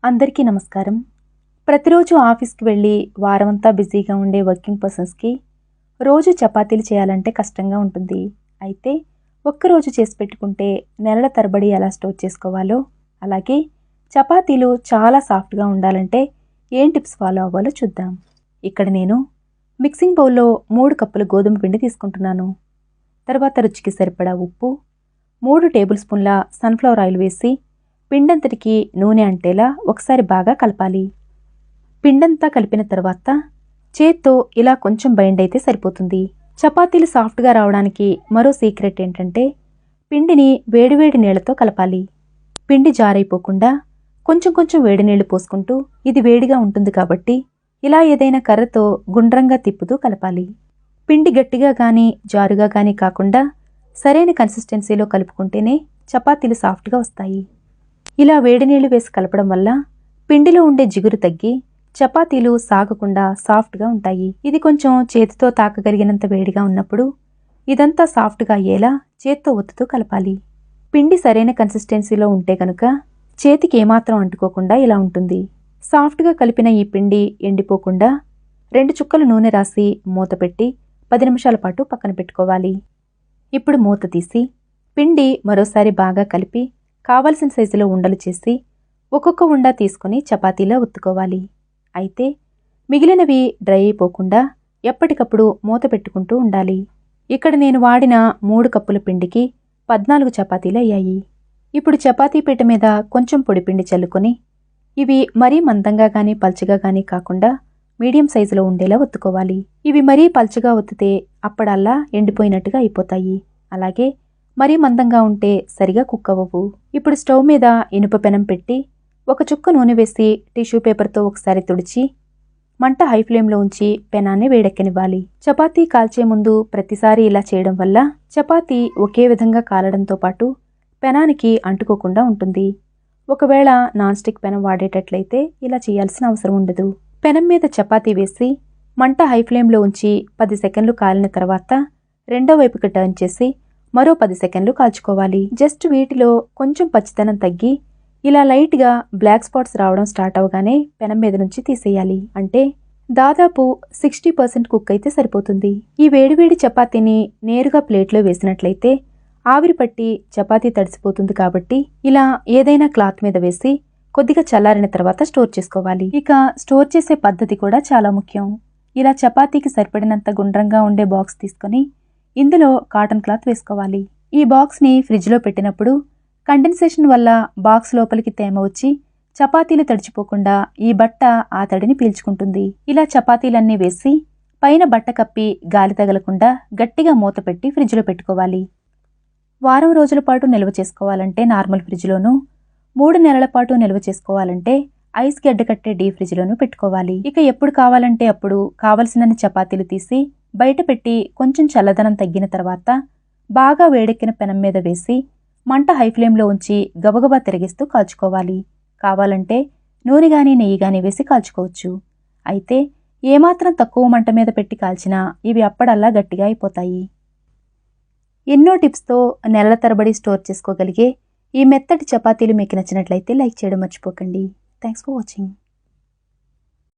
అందరికీ నమస్కారం. ప్రతిరోజు ఆఫీస్కి వెళ్ళి వారమంతా బిజీగా ఉండే వర్కింగ్ పర్సన్స్కి రోజు చపాతీలు చేయాలంటే కష్టంగా ఉంటుంది. అయితే ఒక్కరోజు చేసి పెట్టుకుంటే నెలల తరబడి ఎలా స్టోర్ చేసుకోవాలో, అలాగే చపాతీలు చాలా సాఫ్ట్గా ఉండాలంటే ఏం టిప్స్ ఫాలో అవ్వాలో చూద్దాం. ఇక్కడ నేను మిక్సింగ్ బౌల్లో 3 కప్పుల గోధుమ పిండి తీసుకుంటున్నాను. తర్వాత రుచికి సరిపడా ఉప్పు, 3 టేబుల్ స్పూన్ల సన్ఫ్లవర్ ఆయిల్ వేసి పిండంతటికి నూనె అంటేలా ఒకసారి బాగా కలపాలి. పిండంతా కలిపిన తర్వాత చేత్తో ఇలా కొంచెం బైండ్ అయితే సరిపోతుంది. చపాతీలు సాఫ్ట్గా రావడానికి మరో సీక్రెట్ ఏంటంటే పిండిని వేడివేడి నీళ్లతో కలపాలి. పిండి జారైపోకుండా కొంచెం కొంచెం వేడి నీళ్లు పోసుకుంటూ, ఇది వేడిగా ఉంటుంది కాబట్టి ఇలా ఏదైనా కర్రతో గుండ్రంగా తిప్పుతూ కలపాలి. పిండి గట్టిగా గానీ జారుగా గానీ కాకుండా సరైన కన్సిస్టెన్సీలో కలుపుకుంటేనే చపాతీలు సాఫ్ట్గా వస్తాయి. ఇలా వేడి నీళ్లు వేసి కలపడం వల్ల పిండిలో ఉండే జిగురు తగ్గి చపాతీలు సాగకుండా సాఫ్ట్గా ఉంటాయి. ఇది కొంచెం చేతితో తాకగలిగినంత వేడిగా ఉన్నప్పుడు ఇదంతా సాఫ్ట్గా అయ్యేలా చేత్తో ఒత్తుతూ కలపాలి. పిండి సరైన కన్సిస్టెన్సీలో ఉంటే కనుక చేతికి ఏమాత్రం అంటుకోకుండా ఇలా ఉంటుంది. సాఫ్ట్గా కలిపిన ఈ పిండి ఎండిపోకుండా 2 చుక్కలు నూనె రాసి మూత పెట్టి 10 నిమిషాల పాటు పక్కన పెట్టుకోవాలి. ఇప్పుడు మూత తీసి పిండి మరోసారి బాగా కలిపి కావలసిన సైజులో ఉండలు చేసి ఒక్కొక్క ఉండ తీసుకుని చపాతీలా ఒత్తుకోవాలి. అయితే మిగిలినవి డ్రై అయిపోకుండా ఎప్పటికప్పుడు మూత పెట్టుకుంటూ ఉండాలి. ఇక్కడ నేను వాడిన 3 కప్పుల పిండికి 14 చపాతీలు అయ్యాయి. ఇప్పుడు చపాతీ పీట మీద కొంచెం పొడిపిండి చల్లుకొని ఇవి మరీ మందంగా గానీ పల్చగా గానీ కాకుండా మీడియం సైజులో ఉండేలా ఒత్తుకోవాలి. ఇవి మరీ పల్చగా ఒత్తితే అప్పడల్లా ఎండిపోయినట్టుగా అయిపోతాయి. అలాగే మరీ మందంగా ఉంటే సరిగా కుక్ అవ్వవు. ఇప్పుడు స్టవ్ మీద ఇనుప పెనం పెట్టి 1 చుక్క నూనె వేసి టిష్యూ పేపర్తో ఒకసారి తుడిచి మంట హై ఫ్లేమ్లో ఉంచి పెనాన్ని వేడెక్కనివ్వాలి. చపాతీ కాల్చే ముందు ప్రతిసారి ఇలా చేయడం వల్ల చపాతీ ఒకే విధంగా కాలడంతో పాటు పెనానికి అంటుకోకుండా ఉంటుంది. ఒకవేళ నాన్ స్టిక్ పెనం వాడేటట్లయితే ఇలా చేయాల్సిన అవసరం ఉండదు. పెనం మీద చపాతీ వేసి మంట హై ఫ్లేమ్లో ఉంచి 10 సెకండ్లు కాలిన తర్వాత రెండో వైపుకి టర్న్ చేసి మరో 10 సెకండ్లు కాల్చుకోవాలి. జస్ట్ వీటిలో కొంచెం పచ్చితనం తగ్గి ఇలా లైట్గా బ్లాక్ స్పాట్స్ రావడం స్టార్ట్ అవగానే పెనం మీద నుంచి తీసేయాలి. అంటే దాదాపు 60% కుక్ అయితే సరిపోతుంది. ఈ వేడివేడి చపాతీని నేరుగా ప్లేట్లో వేసినట్లయితే ఆవిరి పట్టి చపాతీ తడిసిపోతుంది కాబట్టి ఇలా ఏదైనా క్లాత్ మీద వేసి కొద్దిగా చల్లారిన తర్వాత స్టోర్ చేసుకోవాలి. ఇక స్టోర్ చేసే పద్ధతి కూడా చాలా ముఖ్యం. ఇలా చపాతీకి సరిపడినంత గుండ్రంగా ఉండే బాక్స్ తీసుకొని ఇందులో కాటన్ క్లాత్ వేసుకోవాలి. ఈ బాక్స్ని ఫ్రిడ్జ్లో పెట్టినప్పుడు కండెన్సేషన్ వల్ల బాక్స్ లోపలికి తేమ వచ్చి చపాతీలు తడిచిపోకుండా ఈ బట్ట ఆ తడిని పీల్చుకుంటుంది. ఇలా చపాతీలన్నీ వేసి పైన బట్ట కప్పి గాలి తగలకుండా గట్టిగా మూత పెట్టి ఫ్రిడ్జ్లో పెట్టుకోవాలి. వారం రోజుల పాటు నిల్వ చేసుకోవాలంటే నార్మల్ ఫ్రిడ్జ్లోనూ, 3 నెలల పాటు నిల్వ చేసుకోవాలంటే ఐస్ గడ్డకట్టే డీ ఫ్రిడ్జ్లోనూ పెట్టుకోవాలి. ఇక ఎప్పుడు కావాలంటే అప్పుడు కావలసినన్ని చపాతీలు తీసి బయట పెట్టి కొంచెం చల్లదనం తగ్గిన తర్వాత బాగా వేడెక్కిన పెనం మీద వేసి మంట హై ఫ్లేమ్లో ఉంచి గబగబా తిరిగిస్తూ కాల్చుకోవాలి. కావాలంటే నూనె గానీ నెయ్యి గానీ వేసి కాల్చుకోవచ్చు. అయితే ఏమాత్రం తక్కువ మంట మీద పెట్టి కాల్చినా ఇవి అప్పడల్లా గట్టిగా అయిపోతాయి. ఎన్నో టిప్స్తో నెలల తరబడి స్టోర్ చేసుకోగలిగే ఈ మెత్తటి చపాతీలు మీకు నచ్చినట్లయితే లైక్ చేయడం మర్చిపోకండి. Thanks for watching.